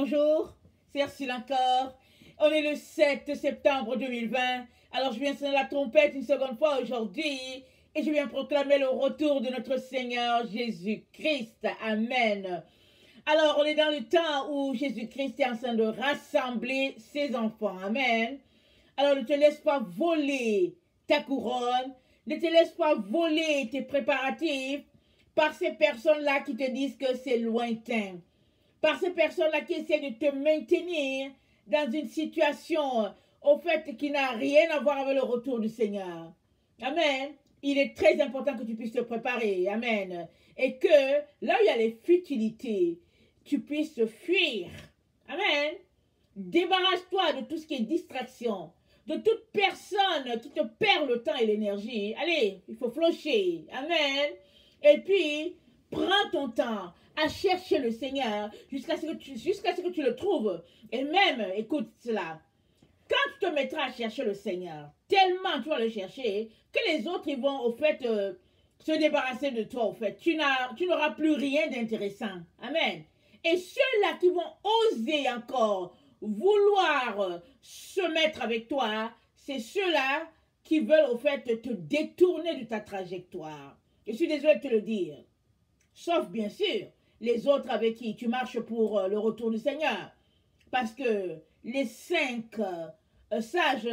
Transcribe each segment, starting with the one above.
Bonjour, c'est Ursule encore. On est le 7 septembre 2020. Alors je viens sonner la trompette une seconde fois aujourd'hui et je viens proclamer le retour de notre Seigneur Jésus-Christ. Amen. Alors on est dans le temps où Jésus-Christ est en train de rassembler ses enfants. Amen. Alors ne te laisse pas voler ta couronne. Ne te laisse pas voler tes préparatifs par ces personnes-là qui te disent que c'est lointain. Par ces personnes-là qui essaient de te maintenir dans une situation, au fait, qui n'a rien à voir avec le retour du Seigneur. Amen. Il est très important que tu puisses te préparer. Amen. Et que, là où il y a les futilités, tu puisses fuir. Amen. Débarrasse-toi de tout ce qui est distraction, de toute personne qui te perd le temps et l'énergie. Allez, il faut flusher. Amen. Et puis, prends ton temps à chercher le Seigneur jusqu'à ce que tu le trouves. Et même, écoute cela, quand tu te mettras à chercher le Seigneur, tellement tu vas le chercher, que les autres, ils vont, au fait, se débarrasser de toi, au fait. Tu n'auras plus rien d'intéressant. Amen. Et ceux-là qui vont oser encore vouloir se mettre avec toi, c'est ceux-là qui veulent, au fait, te détourner de ta trajectoire. Je suis désolée de te le dire. Sauf, bien sûr, les autres avec qui tu marches pour le retour du Seigneur. Parce que les 5 sages,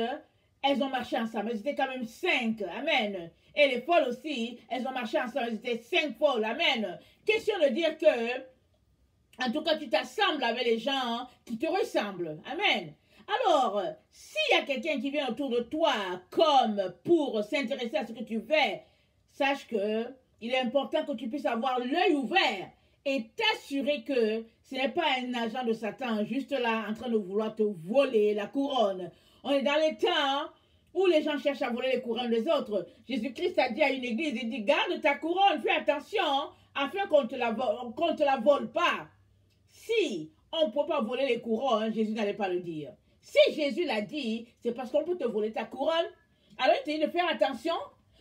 elles ont marché ensemble. Elles étaient quand même 5. Amen. Et les folles aussi, elles ont marché ensemble. Elles étaient 5 folles. Amen. Question de dire que, en tout cas, tu t'assembles avec les gens qui te ressemblent. Amen. Alors, s'il y a quelqu'un qui vient autour de toi comme pour s'intéresser à ce que tu fais, sache que il est important que tu puisses avoir l'œil ouvert et t'assurer que ce n'est pas un agent de Satan juste là en train de vouloir te voler la couronne. On est dans les temps où les gens cherchent à voler les couronnes des autres. Jésus-Christ a dit à une église, il dit, garde ta couronne, fais attention afin qu'on ne te la vole pas. Si on ne peut pas voler les couronnes, Jésus n'allait pas le dire. Si Jésus l'a dit, c'est parce qu'on peut te voler ta couronne. Alors il te dit de faire attention,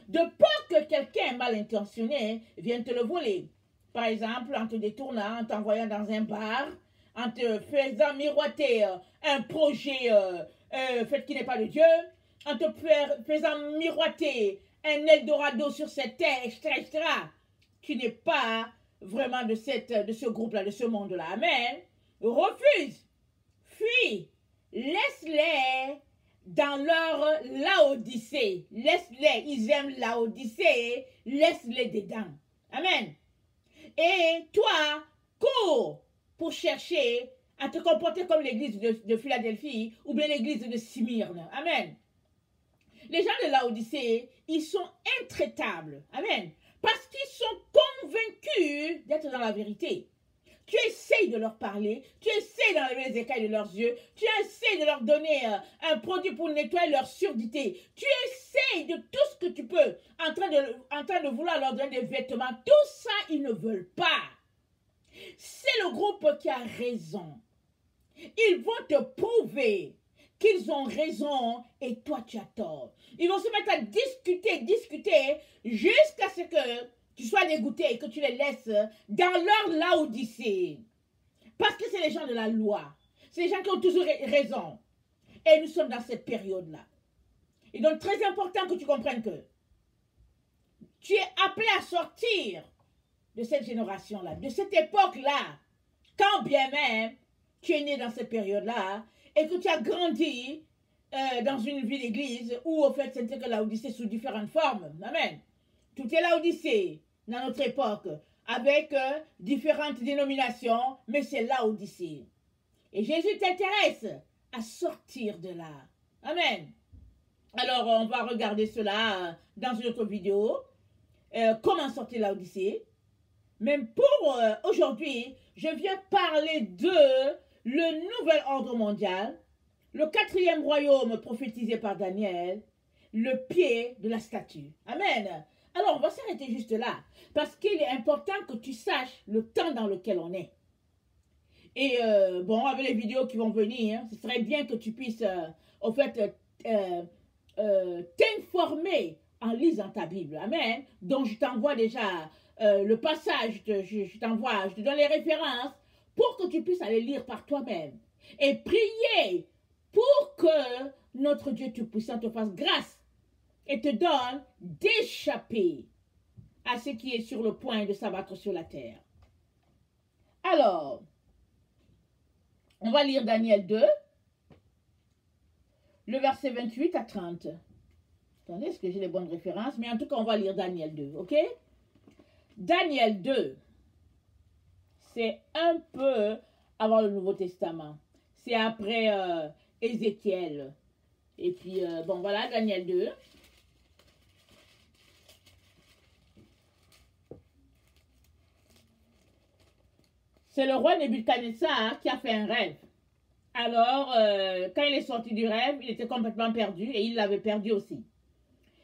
de peur que quelqu'un mal intentionné vienne te le voler. Par exemple, en te détournant, en t'envoyant dans un bar, en te faisant miroiter un projet fait qui n'est pas de Dieu, en te faisant miroiter un Eldorado sur cette terre, etc., etc. Tu n'es pas vraiment de ce groupe-là, de ce monde-là. Amen. Refuse, fuis, laisse-les dans leur Laodicée. Laisse-les, ils aiment Laodicée, laisse-les dedans. Amen. Et toi, cours pour chercher à te comporter comme l'église de Philadelphie ou bien l'église de Smyrne. Amen. Les gens de Laodicée, ils sont intraitables. Amen. Parce qu'ils sont convaincus d'être dans la vérité. Tu essayes de leur parler, tu essayes d'enlever les écailles de leurs yeux, tu essayes de leur donner un produit pour nettoyer leur surdité. Tu essayes de tout ce que tu peux en train de vouloir leur donner des vêtements. Tout ça, ils ne veulent pas. C'est le groupe qui a raison. Ils vont te prouver qu'ils ont raison et toi tu as tort. Ils vont se mettre à discuter jusqu'à ce que tu sois dégoûté et que tu les laisses dans leur Laodicée. Parce que c'est les gens de la loi. C'est les gens qui ont toujours raison. Et nous sommes dans cette période-là. Et donc, très important que tu comprennes que tu es appelé à sortir de cette génération-là, de cette époque-là. Quand bien même tu es né dans cette période-là et que tu as grandi dans une vie d'église où, au fait, c'était que Laodicée sous différentes formes. Amen. Tout est Laodicée dans notre époque, avec différentes dénominations, mais c'est Laodicée. Et Jésus t'intéresse à sortir de là. Amen. Alors, on va regarder cela dans une autre vidéo. Comment sortir Laodicée. Même pour aujourd'hui, je viens parler de le nouvel ordre mondial, le 4e royaume prophétisé par Daniel, le pied de la statue. Amen. Alors, on va s'arrêter juste là, parce qu'il est important que tu saches le temps dans lequel on est. Et bon, avec les vidéos qui vont venir, ce serait bien que tu puisses, au fait, t'informer en lisant ta Bible. Amen. Donc, je t'envoie déjà le passage, je te donne les références pour que tu puisses aller lire par toi-même et prier pour que notre Dieu Tout-Puissant te fasse grâce et te donne d'échapper à ce qui est sur le point de s'abattre sur la terre. Alors, on va lire Daniel 2, le verset 28 à 30. Attendez, est-ce que j'ai les bonnes références? Mais en tout cas, on va lire Daniel 2, ok? Daniel 2, c'est un peu avant le Nouveau Testament. C'est après Ézéchiel. Et puis, bon, voilà, Daniel 2. C'est le roi Nebuchadnezzar qui a fait un rêve. Alors, quand il est sorti du rêve, il était complètement perdu et il l'avait perdu aussi.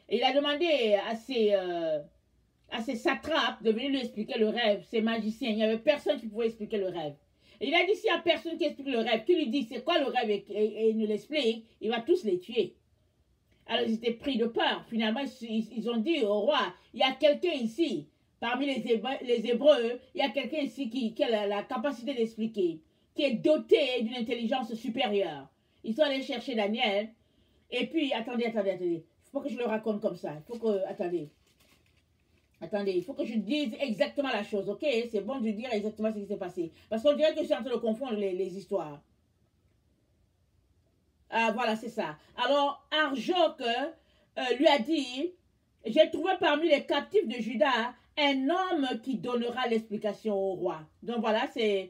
Et il a demandé à ses satrapes de venir lui expliquer le rêve, ses magiciens. Il n'y avait personne qui pouvait expliquer le rêve. Et il a dit, s'il n'y a personne qui explique le rêve, qui lui dit c'est quoi le rêve et il nous l'explique, il va tous les tuer. Alors ils étaient pris de peur. Finalement, ils ont dit au roi, il y a quelqu'un ici, parmi les Hébreux, il y a quelqu'un ici qui a la capacité d'expliquer, qui est doté d'une intelligence supérieure. Ils sont allés chercher Daniel. Et puis, attendez. Il ne faut pas que je le raconte comme ça. Il faut que, attendez, il faut que je dise exactement la chose, ok? C'est bon de dire exactement ce qui s'est passé. Parce qu'on dirait que je suis en train de confondre les histoires. Ah, voilà, c'est ça. Alors, Arjoc lui a dit, j'ai trouvé parmi les captifs de Juda un homme qui donnera l'explication au roi. Donc voilà, c'est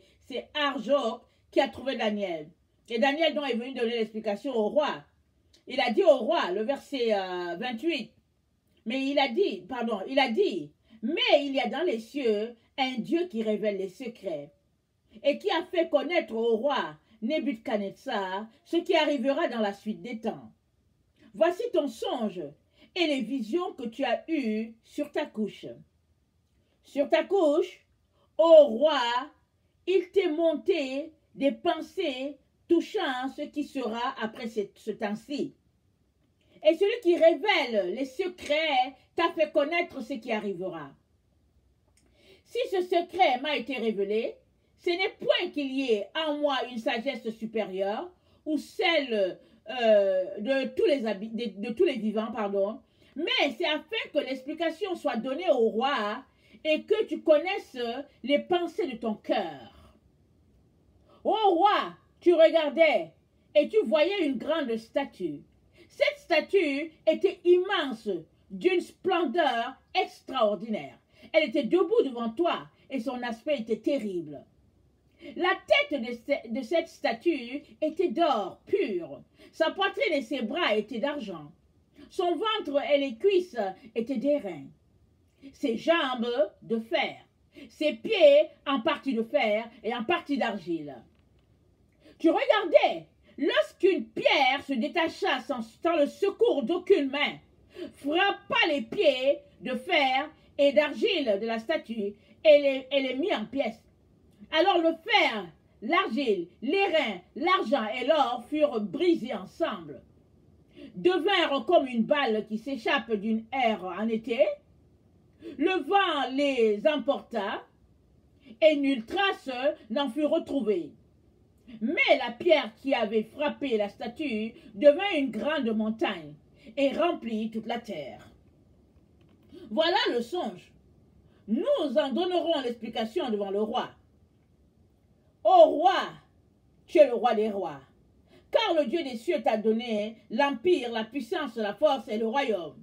Arjoc qui a trouvé Daniel. Et Daniel donc est venu donner l'explication au roi. Il a dit au roi, le verset 28, mais il a dit, mais il y a dans les cieux un Dieu qui révèle les secrets et qui a fait connaître au roi Nebuchadnezzar ce qui arrivera dans la suite des temps. Voici ton songe et les visions que tu as eues sur ta couche. Sur ta couche, ô roi, il t'est monté des pensées touchant ce qui sera après ce temps-ci. Et celui qui révèle les secrets t'a fait connaître ce qui arrivera. Si ce secret m'a été révélé, ce n'est point qu'il y ait en moi une sagesse supérieure ou celle de tous les vivants, pardon, mais c'est afin que l'explication soit donnée au roi et que tu connaisses les pensées de ton cœur. Ô roi, tu regardais et tu voyais une grande statue. Cette statue était immense, d'une splendeur extraordinaire. Elle était debout devant toi et son aspect était terrible. La tête de cette statue était d'or pur. Sa poitrine et ses bras étaient d'argent. Son ventre et les cuisses étaient d'airain. Ses jambes de fer. Ses pieds en partie de fer et en partie d'argile. Tu regardais lorsqu'une pierre se détacha sans le secours d'aucune main, frappa les pieds de fer et d'argile de la statue et les mit en pièces. Alors le fer, l'argile, l'airain, l'argent et l'or furent brisés ensemble, devinrent comme une balle qui s'échappe d'une aire en été. Le vent les emporta et nulle trace n'en fut retrouvée. Mais la pierre qui avait frappé la statue devint une grande montagne et remplit toute la terre. Voilà le songe. Nous en donnerons l'explication devant le roi. Ô roi, tu es le roi des rois, car le Dieu des cieux t'a donné l'empire, la puissance, la force et le royaume.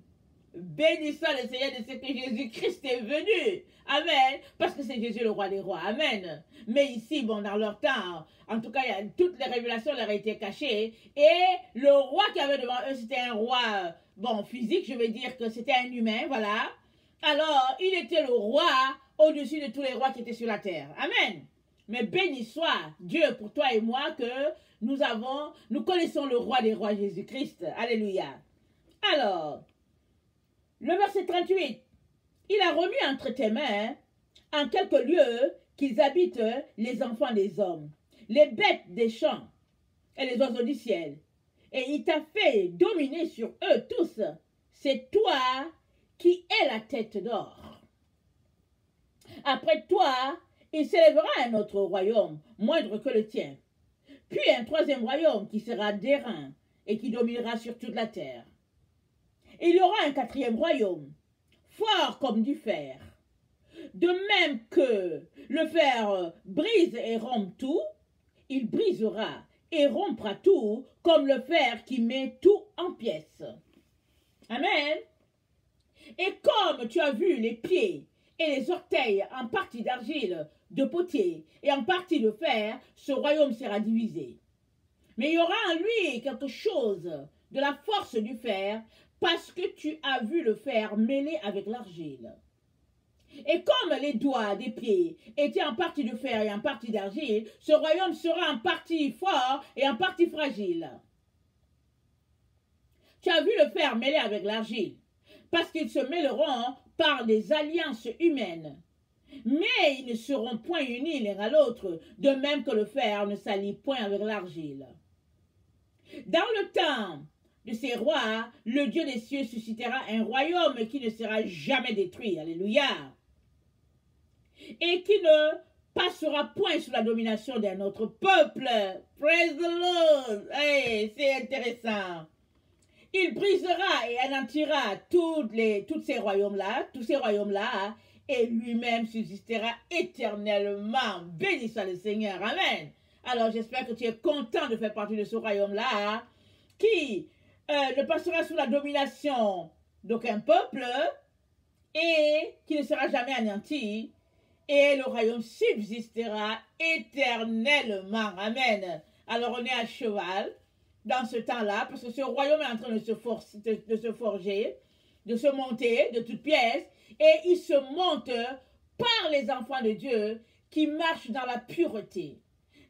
Béni soit le Seigneur de ce que Jésus-Christ est venu. Amen. Parce que c'est Jésus le roi des rois. Amen. Mais ici, bon, dans leur temps, en tout cas, toutes les révélations leur étaient cachées. Et le roi qui avait devant eux, c'était un roi, bon, physique, je veux dire que c'était un humain, voilà. Alors, il était le roi au-dessus de tous les rois qui étaient sur la terre. Amen. Mais béni soit Dieu pour toi et moi que nous connaissons le roi des rois Jésus-Christ. Alléluia. Alors, le verset 38, il a remis entre tes mains, en quelques lieux, qu'ils habitent les enfants des hommes, les bêtes des champs et les oiseaux du ciel. Et il t'a fait dominer sur eux tous. C'est toi qui es la tête d'or. Après toi, Il s'élèvera un autre royaume, moindre que le tien. Puis un troisième royaume qui sera d'airain et qui dominera sur toute la terre. Il y aura un quatrième royaume, fort comme du fer. De même que le fer brise et rompt tout, il brisera et rompra tout comme le fer qui met tout en pièces. Amen. Et comme tu as vu les pieds et les orteils en partie d'argile, de potier et en partie de fer, ce royaume sera divisé. Mais il y aura en lui quelque chose de la force du fer, parce que tu as vu le fer mêlé avec l'argile. Et comme les doigts des pieds étaient en partie de fer et en partie d'argile, ce royaume sera en partie fort et en partie fragile. Tu as vu le fer mêlé avec l'argile, parce qu'ils se mêleront par des alliances humaines. Mais ils ne seront point unis l'un à l'autre, de même que le fer ne s'allie point avec l'argile. Dans le temps de ces rois, le Dieu des cieux suscitera un royaume qui ne sera jamais détruit. Alléluia. Et qui ne passera point sous la domination d'un autre peuple. Praise the Lord. Hey, c'est intéressant. Il brisera et anéantira tous ces royaumes-là, et lui-même subsistera éternellement. Béni soit le Seigneur. Amen. Alors, j'espère que tu es content de faire partie de ce royaume-là, qui ne passera sous la domination d'aucun peuple, et qui ne sera jamais anéanti, et le royaume subsistera éternellement. Amen. Alors, on est à cheval dans ce temps-là, parce que ce royaume est en train de se forger, de se monter de toutes pièces, et il se monte par les enfants de Dieu qui marchent dans la pureté,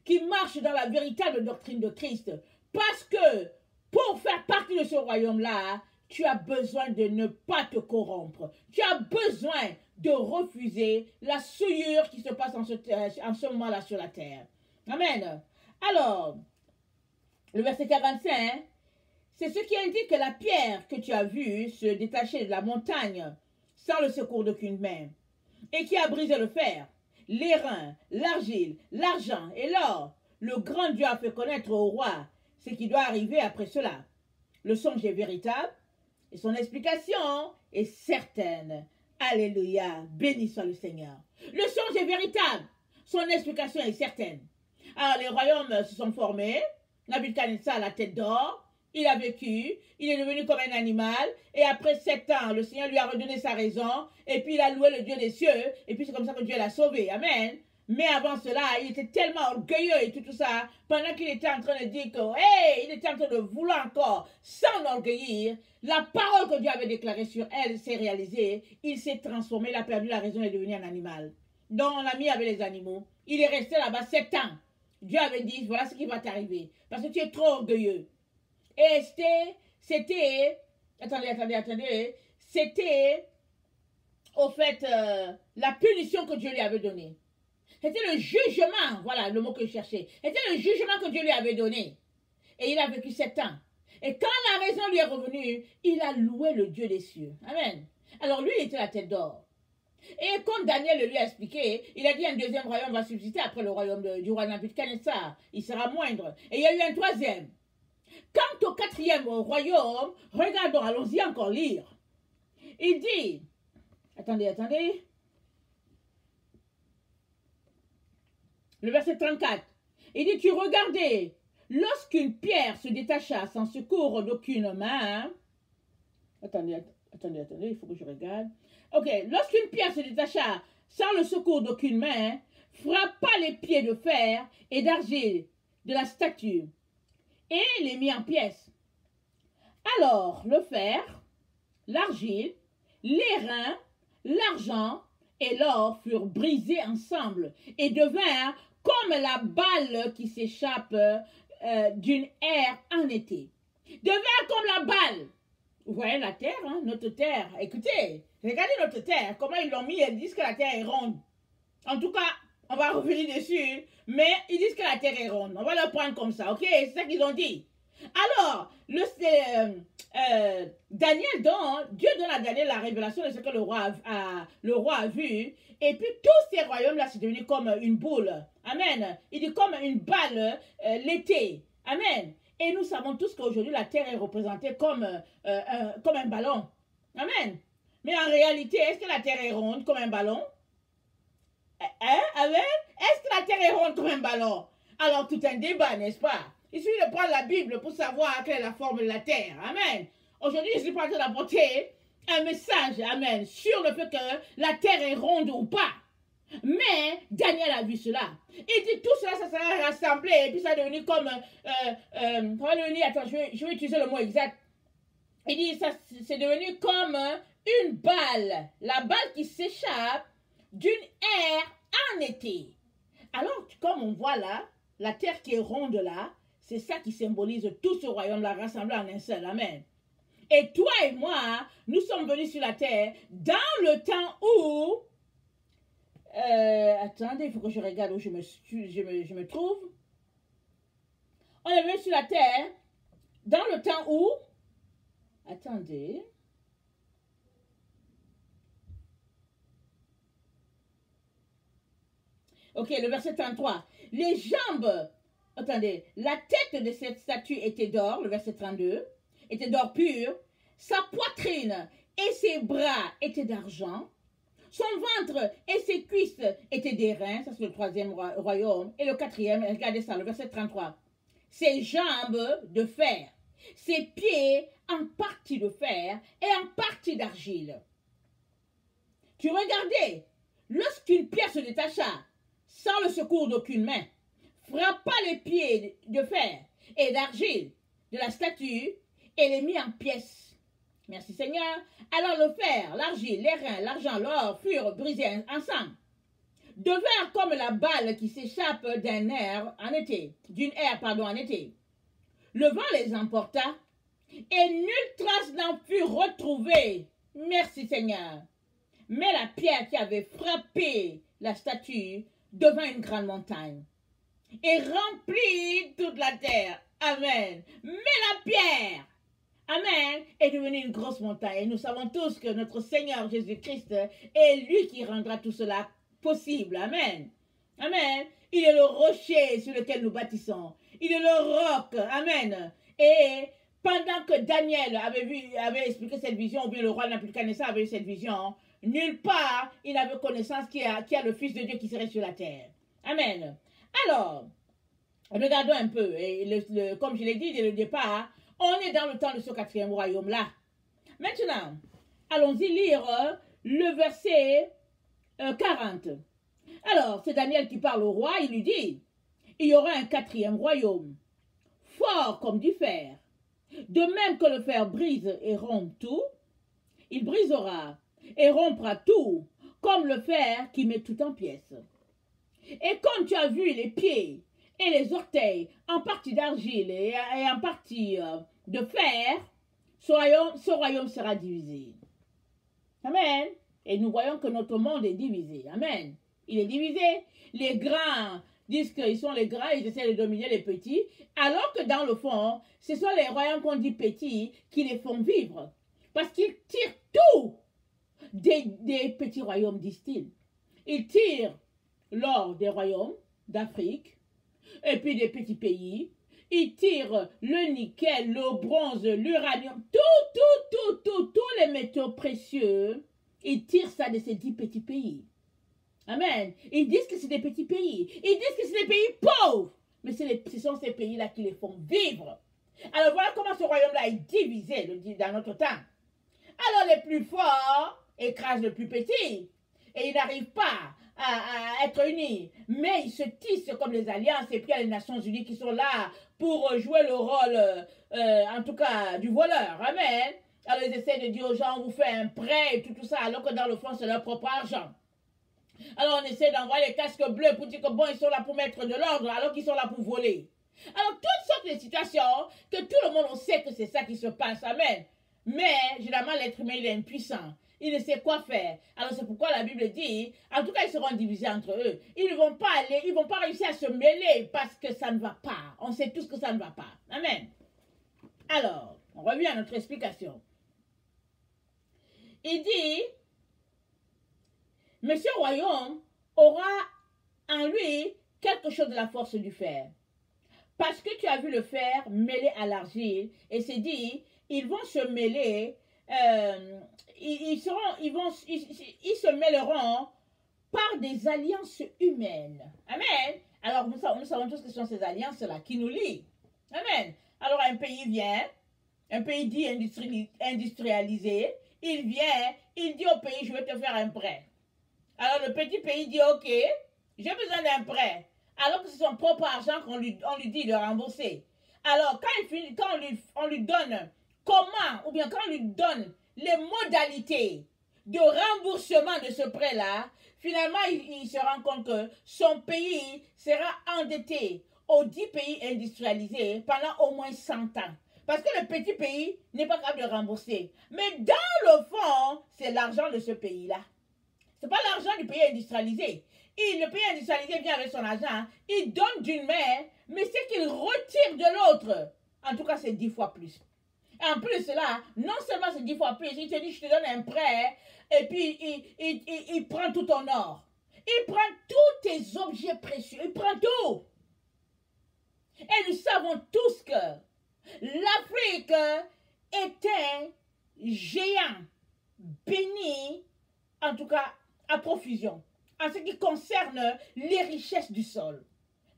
qui marchent dans la véritable doctrine de Christ. Parce que pour faire partie de ce royaume-là, tu as besoin de ne pas te corrompre. Tu as besoin de refuser la souillure qui se passe en ce moment-là sur la terre. Amen. Alors, le verset 45, c'est ce qui indique que la pierre que tu as vue se détacher de la montagne sans le secours d'aucune main, et qui a brisé le fer, l'airain, l'argile, l'argent et l'or. Le grand Dieu a fait connaître au roi ce qui doit arriver après cela. Le songe est véritable et son explication est certaine. Alléluia, béni soit le Seigneur. Le songe est véritable, son explication est certaine. Alors les royaumes se sont formés, Nabuchodonosor a la tête d'or, il a vécu, il est devenu comme un animal, et après 7 ans, le Seigneur lui a redonné sa raison, et puis il a loué le Dieu des cieux, et puis c'est comme ça que Dieu l'a sauvé. Amen. Mais avant cela, il était tellement orgueilleux et tout ça, pendant qu'il était en train de dire que, hey, il était en train de vouloir encore s'enorgueillir, la parole que Dieu avait déclarée sur elle s'est réalisée, il s'est transformé, il a perdu la raison et est devenu un animal. Donc on l'a mis avec les animaux, il est resté là-bas 7 ans. Dieu avait dit, voilà ce qui va t'arriver, parce que tu es trop orgueilleux. Et c'était, c'était, au fait, la punition que Dieu lui avait donnée. C'était le jugement, voilà le mot que je cherchais. C'était le jugement que Dieu lui avait donné. Et il a vécu 7 ans. Et quand la raison lui est revenue, il a loué le Dieu des cieux. Amen. Alors lui, il était la tête d'or. Et comme Daniel lui a expliqué, il a dit un deuxième royaume va subsister après le royaume du roi Nabuchodonosor. Il sera moindre. Et il y a eu un troisième. Quant au quatrième royaume, regardons, allons-y encore lire. Il dit, attendez. Le verset 34. Il dit, tu regardais, lorsqu'une pierre se détacha sans secours d'aucune main. Attendez, il faut que je regarde. Ok, lorsqu'une pierre se détacha sans le secours d'aucune main, frappa les pieds de fer et d'argile de la statue et les mit en pièces. Alors le fer, l'argile, l'airain, l'argent et l'or furent brisés ensemble et devinrent comme la balle qui s'échappe d'une aire en été. Devinrent comme la balle. Vous voyez la terre, hein, notre terre. Écoutez, regardez notre terre, comment ils l'ont mis, ils disent que la terre est ronde. En tout cas, on va revenir dessus, mais ils disent que la terre est ronde. On va le prendre comme ça, ok? C'est ça qu'ils ont dit. Alors, Daniel Dieu donne à Daniel la révélation de ce que le roi a vu. Et puis tous ces royaumes-là, c'est devenu comme une boule. Amen. Il dit comme une balle l'été. Amen. Et nous savons tous qu'aujourd'hui, la terre est représentée comme un ballon. Amen. Mais en réalité, est-ce que la terre est ronde comme un ballon? Hein? Amen. Est-ce que la terre est ronde comme un ballon? Alors, tout un débat, n'est-ce pas? Il suffit de prendre la Bible pour savoir quelle est la forme de la terre. Amen. Aujourd'hui, je suis pas en train d'apporter un message, amen, sur le fait que la terre est ronde ou pas. Mais Daniel a vu cela. Il dit tout cela, ça sera rassemblé et puis ça est devenu comme... attends, je vais utiliser le mot exact. Il dit ça, c'est devenu comme une balle. La balle qui s'échappe d'une ère en été. Alors, comme on voit là, la terre qui est ronde là, c'est ça qui symbolise tout ce royaume-là rassemblé en un seul. Amen. Et toi et moi, nous sommes venus sur la terre dans le temps où... attendez, il faut que je regarde où je me trouve. On est venu sur la terre dans le temps où... Attendez. Ok, le verset 33. Les jambes... Attendez. La tête de cette statue était d'or, le verset 32, était d'or pur. Sa poitrine et ses bras étaient d'argent. Son ventre et ses cuisses étaient d'airain. Ça, c'est le troisième royaume. Et le quatrième, regardez ça, le verset 33. Ses jambes de fer. Ses pieds en partie de fer et en partie d'argile. Tu regardais, lorsqu'une pierre se détacha, sans le secours d'aucune main, frappa les pieds de fer et d'argile de la statue et les mit en pièces. Merci Seigneur. Alors le fer, l'argile, l'airain, l'argent, l'or furent brisés ensemble. Devinrent comme la balle qui s'échappe d'une ère en été. Le vent les emporta et nulle trace n'en fut retrouvée. Merci Seigneur. Mais la pierre qui avait frappé la statue devint une grande montagne et remplit toute la terre. Amen. Mais la pierre, amen, est devenue une grosse montagne. Et nous savons tous que notre Seigneur Jésus-Christ est lui qui rendra tout cela possible. Amen. Amen. Il est le rocher sur lequel nous bâtissons. Il est le roc. Amen. Et pendant que Daniel avait expliqué cette vision, ou bien le roi Nabuchodonosor avait eu cette vision, nulle part il n'avait connaissance qu'il y a le Fils de Dieu qui serait sur la terre. Amen. Alors, regardons un peu. Et comme je l'ai dit dès le départ, on est dans le temps de ce quatrième royaume-là. Maintenant, allons-y lire le verset 40. Alors, c'est Daniel qui parle au roi, il lui dit, il y aura un quatrième royaume, fort comme du fer. De même que le fer brise et rompt tout, il brisera et rompra tout, comme le fer qui met tout en pièces. Et comme tu as vu les pieds et les orteils en partie d'argile et en partie de fer, ce royaume sera divisé. Amen. Et nous voyons que notre monde est divisé. Amen. Il est divisé. Les grands disent qu'ils sont les grands, ils essaient de dominer les petits, alors que dans le fond, ce sont les royaumes qu'on dit petits qui les font vivre. Parce qu'ils tirent tout des petits royaumes, disent-ils. Ils tirent l'or des royaumes d'Afrique, et puis des petits pays. Ils tirent le nickel, le bronze, l'uranium, tous les métaux précieux. Ils tirent ça de ces 10 petits pays. Amen. Ils disent que c'est des petits pays. Ils disent que c'est des pays pauvres. Mais ce sont ces pays-là qui les font vivre. Alors voilà comment ce royaume-là est divisé dans notre temps. Alors les plus forts écrasent le plus petit. Et ils n'arrivent pas à être unis. Mais ils se tissent comme les alliances. Et puis il y a les Nations Unies qui sont là pour jouer le rôle, en tout cas, du voleur. Amen. Alors ils essaient de dire aux gens, on vous fait un prêt et tout ça, alors que dans le fond, c'est leur propre argent. Alors on essaie d'envoyer les casques bleus pour dire que bon, ils sont là pour mettre de l'ordre, alors qu'ils sont là pour voler. Alors toutes sortes de situations, que tout le monde on sait que c'est ça qui se passe. Amen. Mais, généralement, l'être humain, il est impuissant. Il ne sait quoi faire. Alors c'est pourquoi la Bible dit, en tout cas, ils seront divisés entre eux. Ils ne vont pas aller, ils ne vont pas réussir à se mêler parce que ça ne va pas. On sait tous que ça ne va pas. Amen. Alors, On revient à notre explication. Il dit, mais ce royaume aura en lui quelque chose de la force du fer. Parce que tu as vu le fer mêlé à l'argile, et c'est dit, ils vont se mêler, ils se mêleront par des alliances humaines. Amen. Alors nous savons tous que ce sont ces alliances-là qui nous lient. Amen. Alors un pays vient, un pays dit industrialisé, il vient, il dit au pays, je vais te faire un prêt. Alors le petit pays dit, ok, j'ai besoin d'un prêt. Alors que c'est son propre argent qu'on lui dit de rembourser. Alors quand on lui donne comment, ou bien quand on lui donne les modalités de remboursement de ce prêt-là, finalement il se rend compte que son pays sera endetté aux 10 pays industrialisés pendant au moins 100 ans. Parce que le petit pays n'est pas capable de rembourser. Mais dans le fond, c'est l'argent de ce pays-là. Ce n'est pas l'argent du pays industrialisé. Le pays industrialisé vient avec son argent, il donne d'une main, mais ce qu'il retire de l'autre, en tout cas c'est 10 fois plus. Et en plus de cela, non seulement c'est 10 fois plus, il te dit je te donne un prêt, et puis il prend tout ton or. Il prend tous tes objets précieux, il prend tout. Et nous savons tous que l'Afrique est un géant béni, en tout cas à profusion, en ce qui concerne les richesses du sol.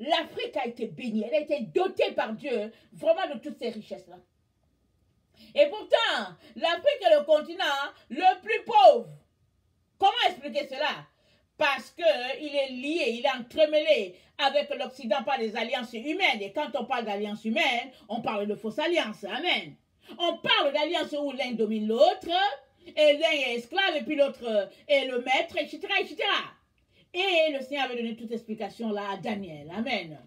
L'Afrique a été bénie, elle a été dotée par Dieu vraiment de toutes ces richesses-là. Et pourtant, l'Afrique est le continent le plus pauvre. Comment expliquer cela? Parce qu'il est lié, il est entremêlé avec l'Occident par des alliances humaines. Et quand on parle d'alliances humaines, on parle de fausses alliances. Amen. On parle d'alliances où l'un domine l'autre, et l'un est esclave, et puis l'autre est le maître, etc., etc. Et le Seigneur avait donné toute explication là à Daniel. Amen.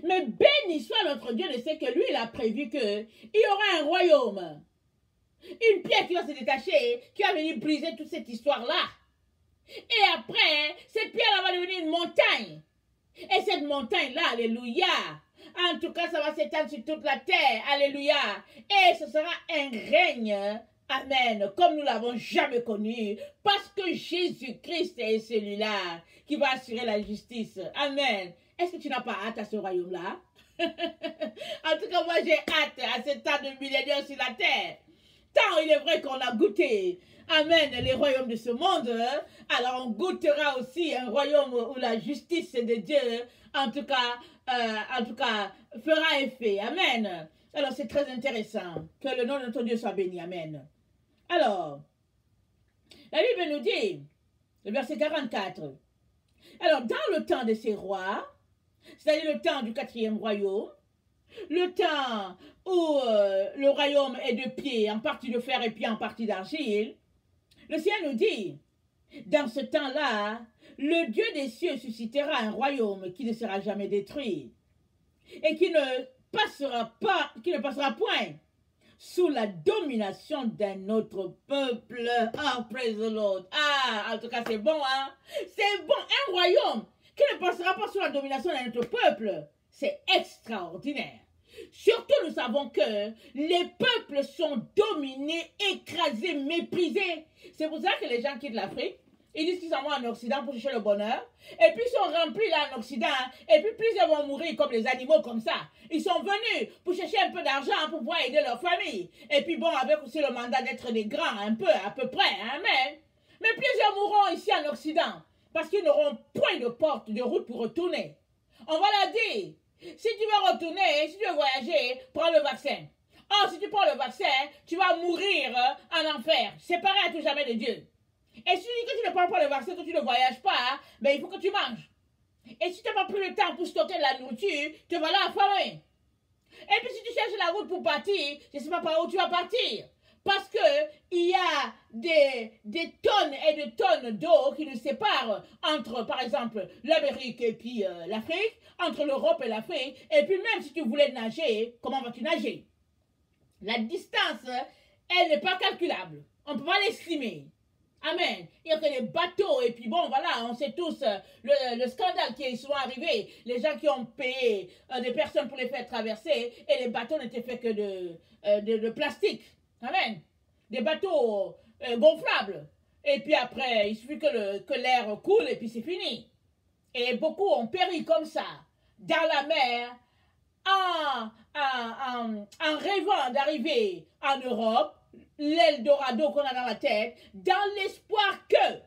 Mais béni soit notre Dieu de ce que lui, il a prévu qu'il y aura un royaume. Une pierre qui va se détacher, qui va venir briser toute cette histoire-là. Et après, cette pierre va devenir une montagne. Et cette montagne-là, alléluia, en tout cas, ça va s'étendre sur toute la terre, alléluia. Et ce sera un règne, amen, comme nous l'avons jamais connu, parce que Jésus-Christ est celui-là qui va assurer la justice. Amen. Est-ce que tu n'as pas hâte à ce royaume-là? En tout cas, moi, j'ai hâte à ce temps de millénaire sur la terre. Tant il est vrai qu'on a goûté, amen, les royaumes de ce monde, alors on goûtera aussi un royaume où la justice de Dieu, en tout cas, fera effet. Amen. Alors, c'est très intéressant. Que le nom de notre Dieu soit béni. Amen. Alors, la Bible nous dit, le verset 44, alors, dans le temps de ces rois, c'est-à-dire le temps du 4e royaume, le temps où le royaume est de pied, en partie de fer et puis en partie d'argile, le Seigneur nous dit, dans ce temps-là, le Dieu des cieux suscitera un royaume qui ne sera jamais détruit et qui ne passera point sous la domination d'un autre peuple. Ah, praise the Lord. Ah, en tout cas, c'est bon, hein? C'est bon, un royaume qui ne passera pas sous la domination d'un autre peuple. C'est extraordinaire. Surtout, nous savons que les peuples sont dominés, écrasés, méprisés. C'est pour ça que les gens quittent l'Afrique. Ils disent qu'ils s'en vont en Occident pour chercher le bonheur. Et puis ils sont remplis là en Occident. Et puis plusieurs vont mourir comme les animaux comme ça. Ils sont venus pour chercher un peu d'argent pour pouvoir aider leur famille. Et puis bon, avec aussi le mandat d'être des grands, un peu, à peu près. Hein, mais plusieurs mourront ici en Occident. Parce qu'ils n'auront point de porte, de route pour retourner. On va leur dire, si tu veux retourner, si tu veux voyager, prends le vaccin. Or, si tu prends le vaccin, tu vas mourir en enfer, séparé à tout jamais de Dieu. Et si tu dis que tu ne prends pas le vaccin, que tu ne voyages pas, ben il faut que tu manges. Et si tu n'as pas pris le temps pour stocker de la nourriture, tu vas là affamer. Et puis si tu cherches la route pour partir, je ne sais pas par où tu vas partir. Parce qu'il y a des tonnes et des tonnes d'eau qui nous séparent entre, par exemple, l'Amérique et puis l'Afrique, entre l'Europe et l'Afrique. Et puis même si tu voulais nager, comment vas-tu nager? La distance, elle n'est pas calculable. On ne peut pas l'estimer. Amen. Il y a que les bateaux. Et puis bon, voilà, on sait tous le scandale qui est souvent arrivé. Les gens qui ont payé des personnes pour les faire traverser. Et les bateaux n'étaient faits que de plastique. Amen. Des bateaux gonflables. Et puis après, il suffit que l'air coule et puis c'est fini. Et beaucoup ont péri comme ça, dans la mer, en rêvant d'arriver en Europe, l'Eldorado qu'on a dans la tête, dans l'espoir que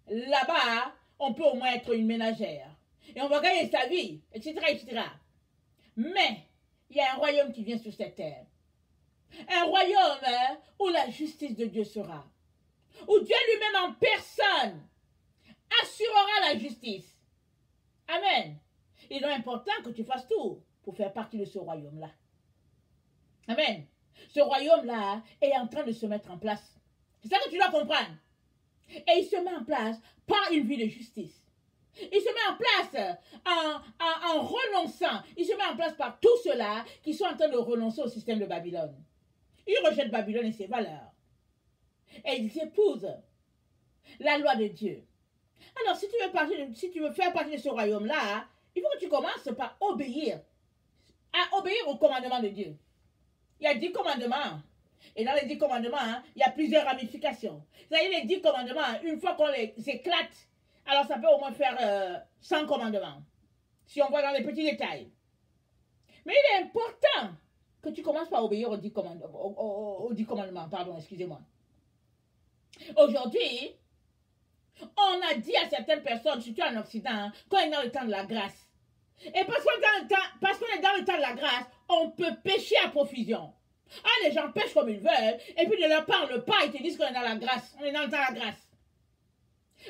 là-bas, on peut au moins être une ménagère. Et on va gagner sa vie, etc., etc. Mais, il y a un royaume qui vient sur cette terre. Un royaume où la justice de Dieu sera. Où Dieu lui-même en personne assurera la justice. Amen. Il est important que tu fasses tout pour faire partie de ce royaume-là. Amen. Ce royaume-là est en train de se mettre en place. C'est ça que tu dois comprendre. Et il se met en place par une vie de justice. Il se met en place en renonçant. Il se met en place par tous ceux-là qui sont en train de renoncer au système de Babylone. Ils rejettent Babylone et ses valeurs. Et ils épousent la loi de Dieu. Alors, si tu veux faire partie de ce royaume-là, il faut que tu commences par obéir. À obéir au commandement de Dieu. Il y a 10 commandements. Et dans les 10 commandements, il y a plusieurs ramifications. C'est-à-dire les 10 commandements, une fois qu'on les éclate, alors ça peut au moins faire 100 commandements. Si on voit dans les petits détails. Mais il est important que tu commences par obéir aux 10 commandements. Aux 10 commandements, pardon, excusez-moi. Aujourd'hui, on a dit à certaines personnes, surtout en Occident, qu'on est dans le temps de la grâce. Et parce qu'on est dans le temps de la grâce, on peut pécher à profusion. Ah, les gens pêchent comme ils veulent, et puis ne leur parlent pas, ils te disent qu'on est dans la grâce, on est dans le temps de la grâce.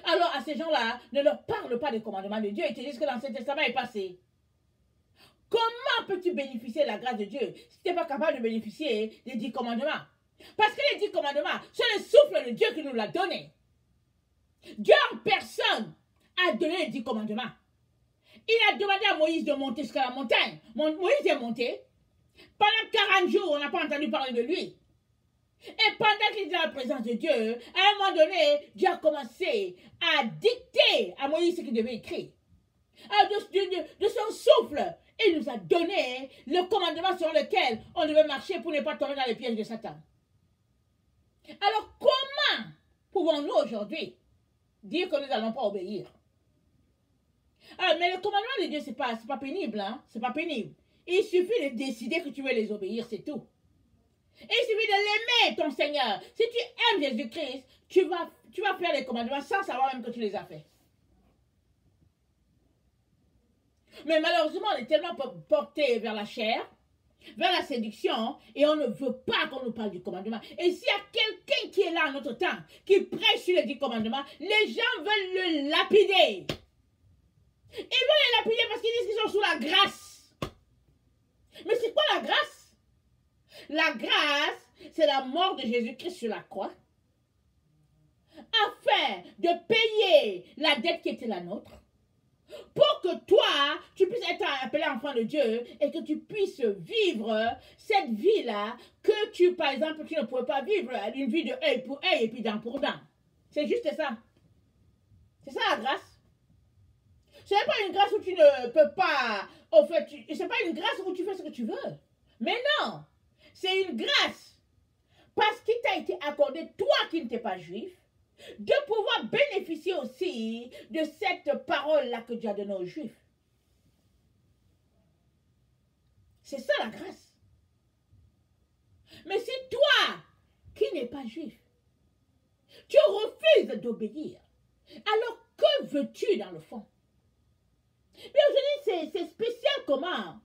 Alors à ces gens-là, ne leur parle pas des commandements de Dieu, ils te disent que l'Ancien Testament est passé. Comment peux-tu bénéficier de la grâce de Dieu si tu n'es pas capable de bénéficier des 10 commandements? Parce que les 10 commandements, c'est le souffle de Dieu qui nous l'a donné. Dieu en personne a donné les 10 commandements. Il a demandé à Moïse de monter jusqu'à la montagne. Moïse est monté. Pendant 40 jours, on n'a pas entendu parler de lui. Et pendant qu'il était dans la présence de Dieu, à un moment donné, Dieu a commencé à dicter à Moïse ce qu'il devait écrire. De son souffle, il nous a donné le commandement sur lequel on devait marcher pour ne pas tomber dans les pièges de Satan. Alors comment pouvons-nous aujourd'hui dire que nous n'allons pas obéir? Ah, mais le commandement de Dieu, c'est pas pénible, hein? C'est pas pénible. Il suffit de décider que tu veux les obéir, c'est tout. Il suffit de l'aimer, ton Seigneur. Si tu aimes Jésus-Christ, tu vas faire les commandements sans savoir même que tu les as faits. Mais malheureusement, on est tellement porté vers la chair, vers la séduction, et on ne veut pas qu'on nous parle du commandement. Et s'il y a quelqu'un qui est là en notre temps, qui prêche sur les 10 commandements, les gens veulent le lapider. Ils veulent les lapider parce qu'ils disent qu'ils sont sous la grâce. Mais c'est quoi la grâce? La grâce, c'est la mort de Jésus-Christ sur la croix, afin de payer la dette qui était la nôtre, pour que toi, tu puisses être appelé enfant de Dieu et que tu puisses vivre cette vie-là que tu, par exemple, tu ne pouvais pas vivre, une vie de œil pour œil et puis dent pour dent. C'est juste ça. C'est ça la grâce. Ce n'est pas une grâce où tu ne peux pas, au fait, c'est pas une grâce où tu fais ce que tu veux. Mais non, c'est une grâce parce qu'il t'a été accordé, toi qui n'étais pas juif, de pouvoir bénéficier aussi de cette parole-là que Dieu a donnée aux Juifs. C'est ça la grâce. Mais si toi, qui n'es pas juif, tu refuses d'obéir, alors que veux-tu dans le fond? Mais aujourd'hui, c'est spécial comment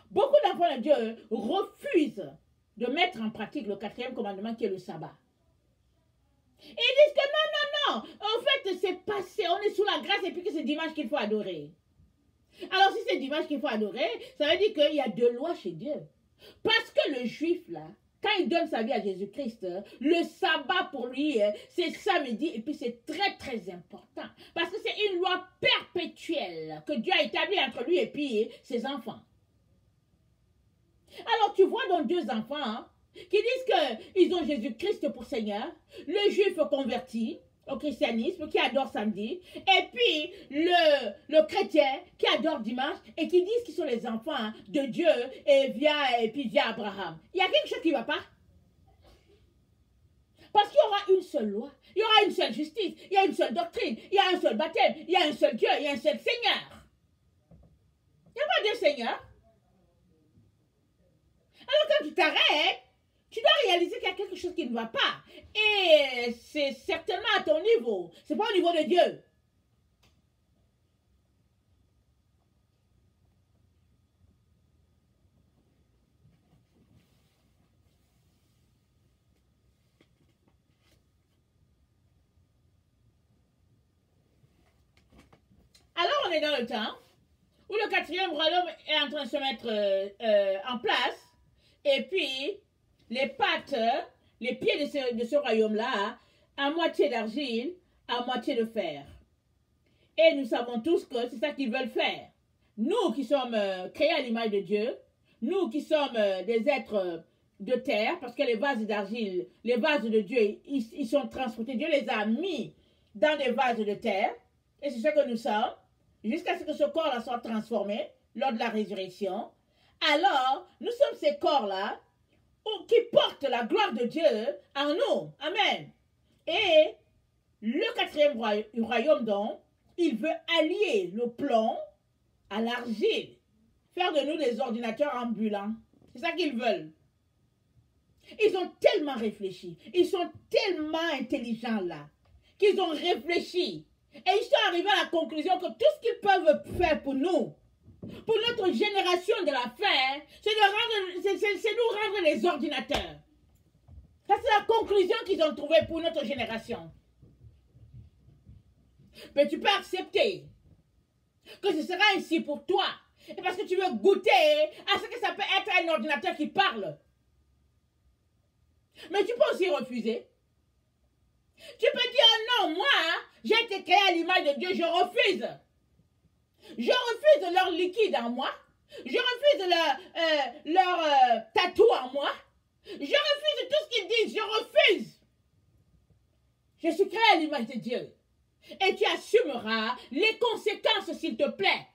beaucoup d'enfants de Dieu refusent de mettre en pratique le 4e commandement qui est le sabbat. Et ils disent que non, en fait c'est passé, on est sous la grâce et puis que c'est dimanche qu'il faut adorer. Alors si c'est dimanche qu'il faut adorer, ça veut dire qu'il y a 2 lois chez Dieu. Parce que le juif là, quand il donne sa vie à Jésus-Christ, le sabbat pour lui, c'est samedi et puis c'est très très important. Parce que c'est une loi perpétuelle que Dieu a établie entre lui et puis ses enfants. Alors tu vois donc 2 enfants, hein, qui disent qu'ils ont Jésus-Christ pour Seigneur, le juif converti au christianisme qui adore samedi, et puis le chrétien qui adore dimanche et qui disent qu'ils sont les enfants de Dieu et puis via Abraham. Il y a quelque chose qui ne va pas. Parce qu'il y aura une seule loi, il y aura une seule justice, il y a une seule doctrine, il y a un seul baptême, il y a un seul Dieu, il y a un seul Seigneur. Il n'y a pas deux seigneurs. Alors quand tu t'arrêtes, tu dois réaliser qu'il y a quelque chose qui ne va pas. Et c'est certainement à ton niveau. Ce n'est pas au niveau de Dieu. Alors on est dans le temps où le quatrième royaume est en train de se mettre en place. Et puis, les pattes, les pieds de ce royaume-là, à moitié d'argile, à moitié de fer. Et nous savons tous que c'est ça qu'ils veulent faire. Nous qui sommes créés à l'image de Dieu, nous qui sommes des êtres de terre, parce que les vases d'argile, les vases de Dieu, ils sont transportés. Dieu les a mis dans des vases de terre. Et c'est ce que nous sommes, jusqu'à ce que ce corps-là soit transformé lors de la résurrection. Alors, nous sommes ces corps-là qui portent la gloire de Dieu en nous. Amen. Et le quatrième royaume, donc, il veut allier le plomb à l'argile. Faire de nous des ordinateurs ambulants. C'est ça qu'ils veulent. Ils ont tellement réfléchi. Ils sont tellement intelligents là. Qu'ils ont réfléchi. Et ils sont arrivés à la conclusion que tout ce qu'ils peuvent faire pour nous, pour notre génération de la fin, c'est nous rendre les ordinateurs. Ça, c'est la conclusion qu'ils ont trouvée pour notre génération. Mais tu peux accepter que ce sera ainsi pour toi. Et parce que tu veux goûter à ce que ça peut être un ordinateur qui parle. Mais tu peux aussi refuser. Tu peux dire non, moi, j'ai été créé à l'image de Dieu, je refuse. Je refuse leur liquide en moi. Je refuse leur tatou en moi. Je refuse tout ce qu'ils disent, je refuse. Je suis créé à l'image de Dieu. Et tu assumeras les conséquences, s'il te plaît.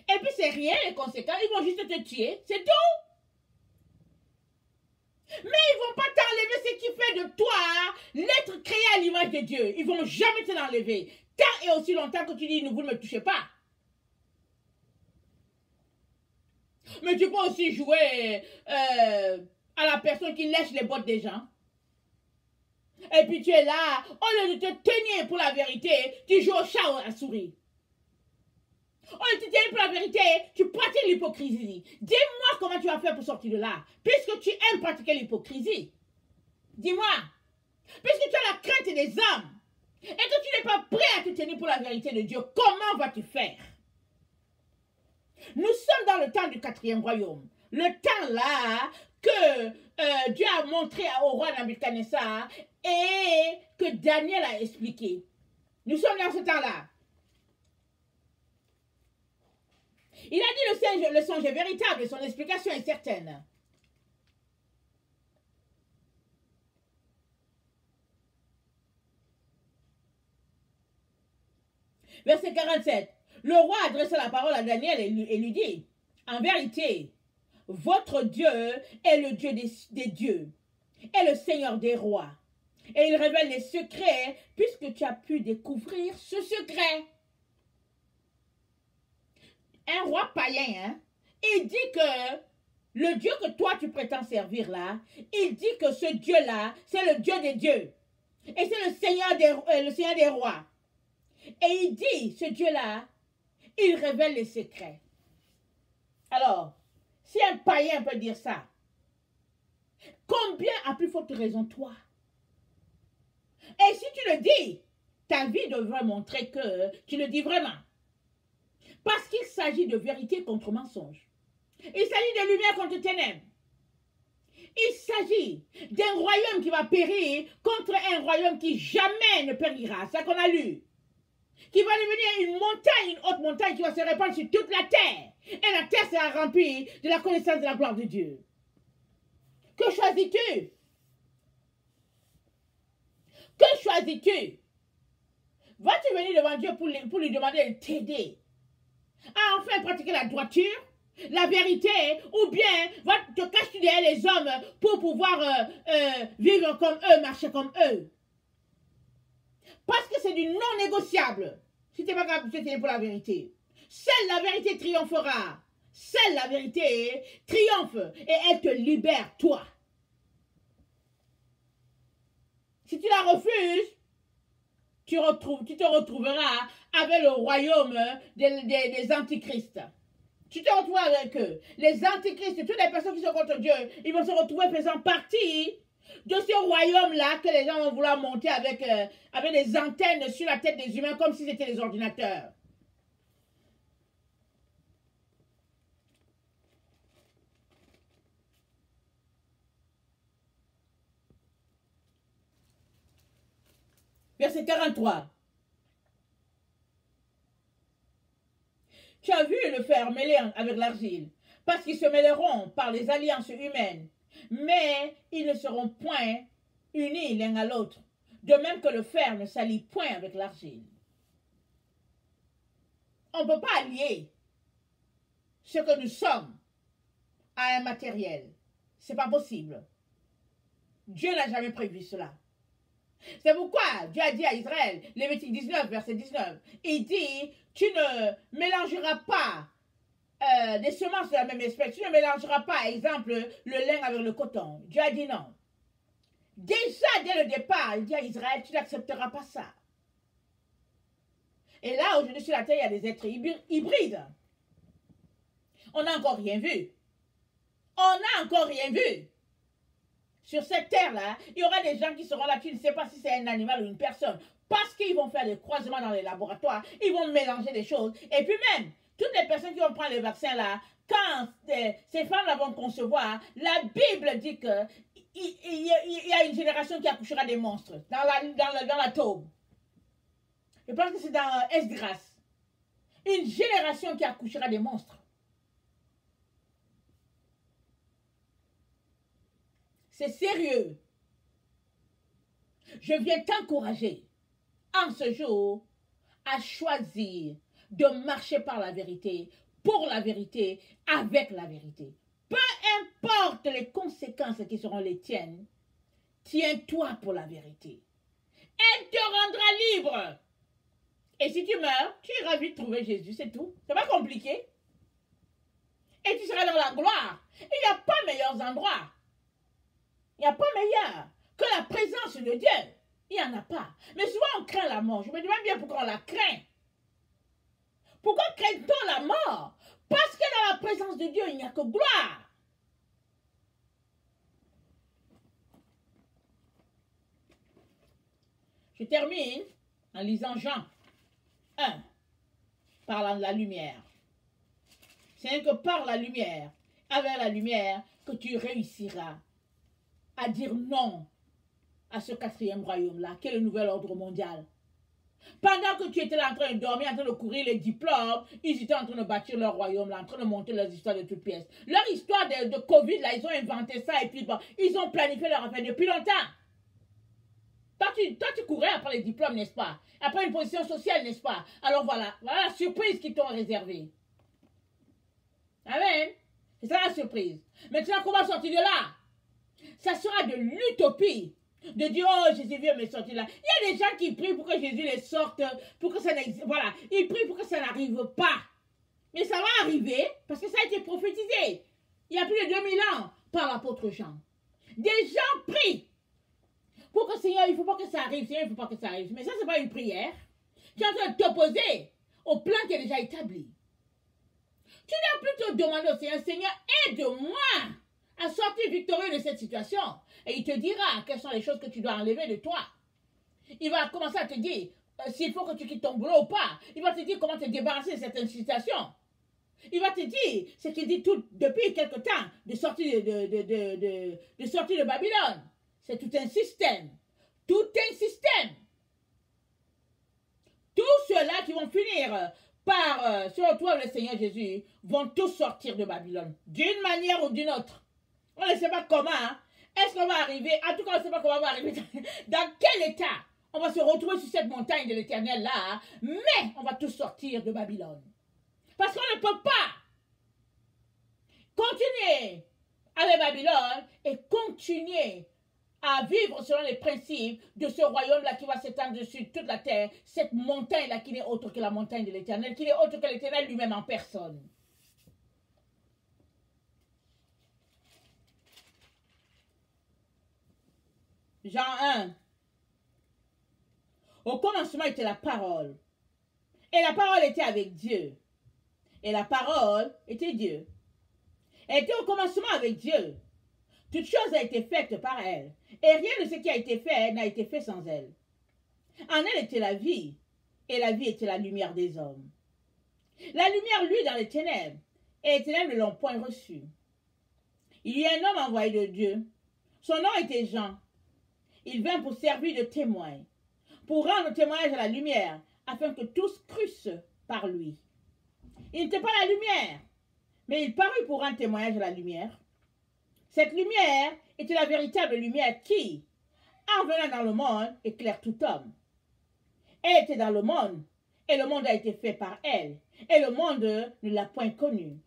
Et puis c'est rien, les conséquences, ils vont juste te tuer, c'est tout. Mais ils ne vont pas t'enlever ce qui fait de toi l'être créé à l'image de Dieu. Ils ne vont jamais te l'enlever. Tant et aussi longtemps que tu dis, vous ne me touchez pas. Mais tu peux aussi jouer à la personne qui lèche les bottes des gens. Et puis tu es là, au lieu de te tenir pour la vérité, tu joues au chat ou à la souris. Au lieu de te tenir pour la vérité, tu pratiques l'hypocrisie. Dis-moi comment tu vas faire pour sortir de là, puisque tu aimes pratiquer l'hypocrisie. Dis-moi, puisque tu as la crainte des hommes, et que tu n'es pas prêt à te tenir pour la vérité de Dieu, comment vas-tu faire? Nous sommes dans le temps du quatrième royaume. Le temps là que Dieu a montré au roi Nabuchodonosor et que Daniel a expliqué. Nous sommes dans ce temps-là. Il a dit le songe est véritable, son explication est certaine. Verset 47. Le roi adressa la parole à Daniel et lui dit, en vérité, votre Dieu est le Dieu des dieux et le Seigneur des rois. Et il révèle les secrets puisque tu as pu découvrir ce secret. Un roi païen, hein, il dit que le Dieu que toi tu prétends servir là, il dit que ce Dieu-là, c'est le Dieu des dieux. Et c'est le Seigneur des rois. Et il dit, ce Dieu-là, il révèle les secrets. Alors, si un païen peut dire ça, combien à plus forte raison toi? Et si tu le dis, ta vie devrait montrer que tu le dis vraiment. Parce qu'il s'agit de vérité contre mensonge. Il s'agit de lumière contre ténèbres. Il s'agit d'un royaume qui va périr contre un royaume qui jamais ne périra. C'est ça qu'on a lu. Qui va devenir une montagne, une haute montagne qui va se répandre sur toute la terre. Et la terre sera remplie de la connaissance de la gloire de Dieu. Que choisis-tu? Que choisis-tu? Vas-tu venir devant Dieu pour lui demander de t'aider à enfin pratiquer la droiture, la vérité, ou bien te caches-tu derrière les hommes pour pouvoir vivre comme eux, marcher comme eux? Parce que c'est du non négociable. Si tu n'es pas capable de te tenir pour la vérité, seule la vérité triomphera. Seule la vérité triomphe et elle te libère, toi. Si tu la refuses, tu te retrouveras avec le royaume des antichrists. Tu te retrouves avec eux. Les antichrists, toutes les personnes qui sont contre Dieu, ils vont se retrouver faisant partie de ce royaume-là que les gens vont vouloir monter avec des antennes sur la tête des humains comme si c'était des ordinateurs. Verset 43. Tu as vu le fer mêlé avec l'argile, parce qu'ils se mêleront par les alliances humaines, mais ils ne seront point unis l'un à l'autre, de même que le fer ne s'allie point avec l'argile. On ne peut pas allier ce que nous sommes à un matériel. Ce n'est pas possible. Dieu n'a jamais prévu cela. C'est pourquoi Dieu a dit à Israël, Lévitique 19, verset 19, il dit, tu ne mélangeras pas des semences de la même espèce, tu ne mélangeras pas, exemple, le lin avec le coton. Dieu a dit non. Déjà, dès le départ, il dit à Israël, tu n'accepteras pas ça. Et là, aujourd'hui sur la terre, il y a des êtres hybrides. On n'a encore rien vu. On n'a encore rien vu. Sur cette terre-là, il y aura des gens qui seront là, tu ne sais pas si c'est un animal ou une personne. Parce qu'ils vont faire des croisements dans les laboratoires, ils vont mélanger des choses. Et puis même, toutes les personnes qui vont prendre les vaccins là, quand ces femmes-là vont concevoir, la Bible dit que il y a une génération qui accouchera des monstres dans la taube. Je pense que c'est dans Esdras. Une génération qui accouchera des monstres. C'est sérieux. Je viens t'encourager en ce jour à choisir de marcher par la vérité, pour la vérité, avec la vérité. Peu importe les conséquences qui seront les tiennes, tiens-toi pour la vérité. Elle te rendra libre. Et si tu meurs, tu iras vite trouver Jésus, c'est tout. C'est pas compliqué. Et tu seras dans la gloire. Il n'y a pas meilleurs endroits. Il n'y a pas meilleur que la présence de Dieu. Il n'y en a pas. Mais souvent, on craint la mort. Je me demande bien pourquoi on la craint. Pourquoi craint-on la mort? Parce que dans la présence de Dieu, il n'y a que gloire. Je termine en lisant Jean 1, parlant de la lumière. C'est que par la lumière, avec la lumière, que tu réussiras à dire non à ce quatrième royaume-là, qui est le nouvel ordre mondial. Pendant que tu étais là en train de dormir, en train de courir les diplômes, ils étaient en train de bâtir leur royaume, là, en train de monter leurs histoires de toutes pièces. Leur histoire de Covid, là, ils ont inventé ça et puis bon, ils ont planifié leur affaire depuis longtemps. Toi, tu courais après les diplômes, n'est-ce pas? Après une position sociale, n'est-ce pas? Alors voilà la surprise qu'ils t'ont réservée. Amen. C'est ça la surprise. Maintenant, comment sortir de là? Ça sera de l'utopie. De dire, oh, Jésus vient me sortir là. Il y a des gens qui prient pour que Jésus les sorte, pour que ça n'existe. Voilà, ils prient pour que ça n'arrive pas. Mais ça va arriver parce que ça a été prophétisé. Il y a plus de 2000 ans par l'apôtre Jean. Des gens prient pour que Seigneur, il ne faut pas que ça arrive. Seigneur, il ne faut pas que ça arrive. Mais ça, ce n'est pas une prière. Tu es en train de t'opposer au plan qui est déjà établi. Tu dois plutôt demander au Seigneur, Seigneur, aide-moi à sortir victorieux de cette situation. Et il te dira quelles sont les choses que tu dois enlever de toi. Il va commencer à te dire s'il faut que tu quittes ton boulot ou pas. Il va te dire comment te débarrasser de certaines situations. Il va te dire ce qu'il dit tout depuis quelque temps de sortir de sortir de Babylone. C'est tout un système. Tout un système. Tous ceux-là qui vont finir par se retrouver avec le Seigneur Jésus vont tous sortir de Babylone. D'une manière ou d'une autre. On ne sait pas comment, hein, Est-ce qu'on va arriver, en tout cas, on ne sait pas comment on va arriver, dans quel état on va se retrouver sur cette montagne de l'Éternel là, mais on va tous sortir de Babylone. Parce qu'on ne peut pas continuer avec Babylone et continuer à vivre selon les principes de ce royaume-là qui va s'étendre sur toute la terre, cette montagne-là qui n'est autre que la montagne de l'Éternel, qui n'est autre que l'Éternel lui-même en personne. Jean 1. Au commencement était la parole. Et la parole était avec Dieu. Et la parole était Dieu. Elle était au commencement avec Dieu. Toute chose a été faite par elle. Et rien de ce qui a été fait n'a été fait sans elle. En elle était la vie. Et la vie était la lumière des hommes. La lumière luit dans les ténèbres. Et les ténèbres ne l'ont point reçue. Il y a un homme envoyé de Dieu. Son nom était Jean. Il vint pour servir de témoin, pour rendre témoignage à la lumière, afin que tous crussent par lui. Il n'était pas la lumière, mais il parut pour rendre témoignage à la lumière. Cette lumière était la véritable lumière qui, en venant dans le monde, éclaire tout homme. Elle était dans le monde, et le monde a été fait par elle, et le monde ne l'a point connue.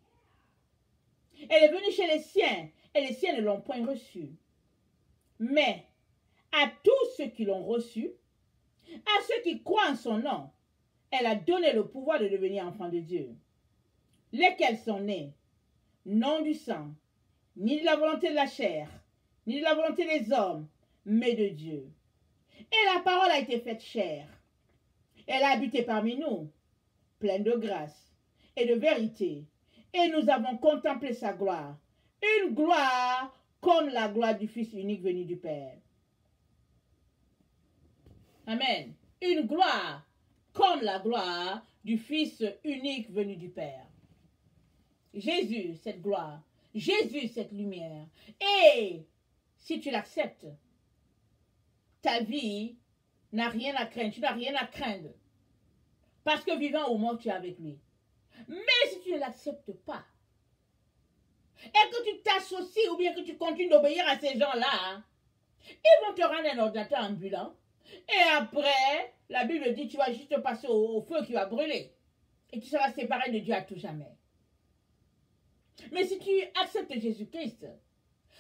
Elle est venue chez les siens, et les siens ne l'ont point reçue. Mais à tous ceux qui l'ont reçue, à ceux qui croient en son nom, elle a donné le pouvoir de devenir enfants de Dieu, lesquels sont nés, non du sang, ni de la volonté de la chair, ni de la volonté des hommes, mais de Dieu. Et la parole a été faite chair. Elle a habité parmi nous, pleine de grâce et de vérité, et nous avons contemplé sa gloire, une gloire comme la gloire du Fils unique venu du Père. Amen. Une gloire comme la gloire du Fils unique venu du Père. Jésus, cette gloire. Jésus, cette lumière. Et si tu l'acceptes, ta vie n'a rien à craindre. Tu n'as rien à craindre. Parce que vivant ou mort, tu es avec lui. Mais si tu ne l'acceptes pas, et que tu t'associes ou bien que tu continues d'obéir à ces gens-là, ils vont te rendre un ordinateur ambulant. Et après, la Bible dit, tu vas juste passer au feu qui va brûler. Et tu seras séparé de Dieu à tout jamais. Mais si tu acceptes Jésus-Christ,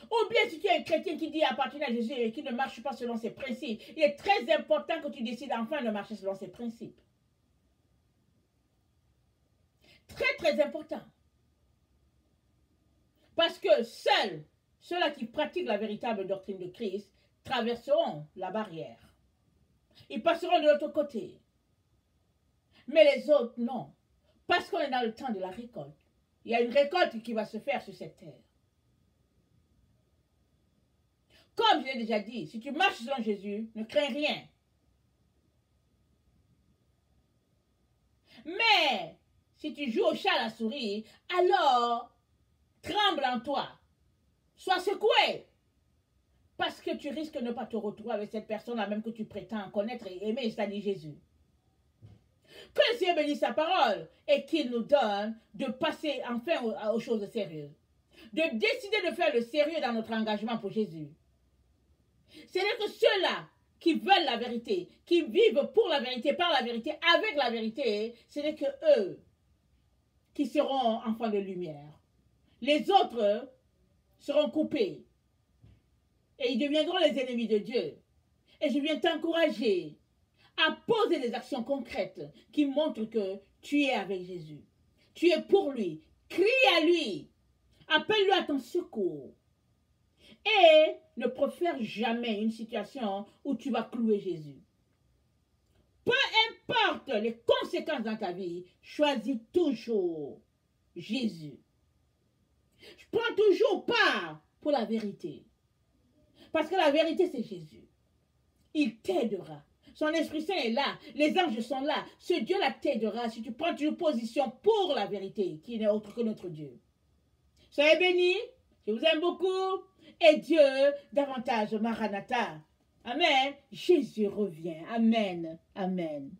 ou bien si tu es un chrétien qui dit appartenir à Jésus et qui ne marche pas selon ses principes, il est très important que tu décides enfin de marcher selon ses principes. Très, très important. Parce que seuls ceux-là qui pratiquent la véritable doctrine de Christ traverseront la barrière. Ils passeront de l'autre côté. Mais les autres, non. Parce qu'on est dans le temps de la récolte. Il y a une récolte qui va se faire sur cette terre. Comme je l'ai déjà dit, si tu marches selon Jésus, ne crains rien. Mais si tu joues au chat à la souris, alors tremble en toi. Sois secoué. Parce que tu risques de ne pas te retrouver avec cette personne-là même que tu prétends connaître et aimer, c'est-à-dire Jésus. Que le Seigneur bénisse sa parole et qu'il nous donne de passer enfin aux choses sérieuses. De décider de faire le sérieux dans notre engagement pour Jésus. C'est-à-dire que ceux-là qui veulent la vérité, qui vivent pour la vérité, par la vérité, avec la vérité, ce n'est que eux qui seront enfants de lumière. Les autres seront coupés. Et ils deviendront les ennemis de Dieu. Et je viens t'encourager à poser des actions concrètes qui montrent que tu es avec Jésus. Tu es pour lui. Crie à lui. Appelle-le à ton secours. Et ne profère jamais une situation où tu vas clouer Jésus. Peu importe les conséquences dans ta vie, choisis toujours Jésus. Je prends toujours part pour la vérité. Parce que la vérité, c'est Jésus. Il t'aidera. Son Esprit Saint est là. Les anges sont là. Ce Dieu-là t'aidera si tu prends une position pour la vérité, qui n'est autre que notre Dieu. Soyez bénis. Je vous aime beaucoup. Et Dieu, davantage, Maranatha. Amen. Jésus revient. Amen. Amen.